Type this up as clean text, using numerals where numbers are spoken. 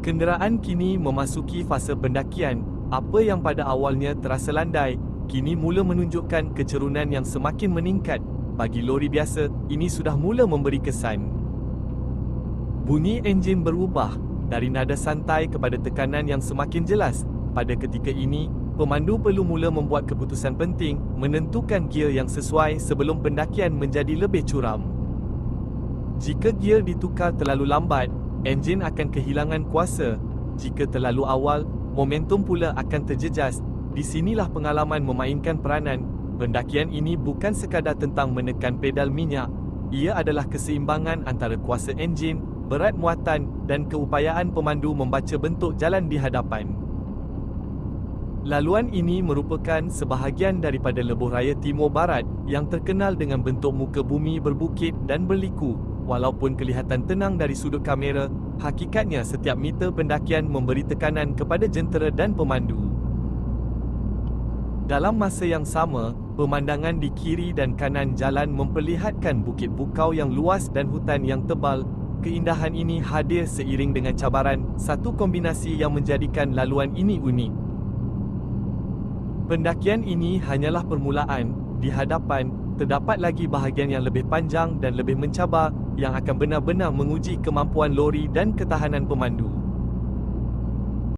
Kenderaan kini memasuki fasa pendakian. Apa yang pada awalnya terasa landai, kini mula menunjukkan kecerunan yang semakin meningkat. Bagi lori biasa, ini sudah mula memberi kesan. Bunyi enjin berubah dari nada santai kepada tekanan yang semakin jelas. Pada ketika ini, pemandu perlu mula membuat keputusan penting, menentukan gear yang sesuai sebelum pendakian menjadi lebih curam. Jika gear ditukar terlalu lambat, enjin akan kehilangan kuasa. Jika terlalu awal, momentum pula akan terjejas. Di sinilah pengalaman memainkan peranan. Pendakian ini bukan sekadar tentang menekan pedal minyak. Ia adalah keseimbangan antara kuasa enjin, berat muatan dan keupayaan pemandu membaca bentuk jalan di hadapan. Laluan ini merupakan sebahagian daripada lebuh raya Timur Barat yang terkenal dengan bentuk muka bumi berbukit dan berliku. Walaupun kelihatan tenang dari sudut kamera, hakikatnya setiap meter pendakian memberi tekanan kepada jentera dan pemandu. Dalam masa yang sama, pemandangan di kiri dan kanan jalan memperlihatkan bukit bukau yang luas dan hutan yang tebal. Keindahan ini hadir seiring dengan cabaran, satu kombinasi yang menjadikan laluan ini unik. Pendakian ini hanyalah permulaan. Di hadapan, terdapat lagi bahagian yang lebih panjang dan lebih mencabar, yang akan benar-benar menguji kemampuan lori dan ketahanan pemandu.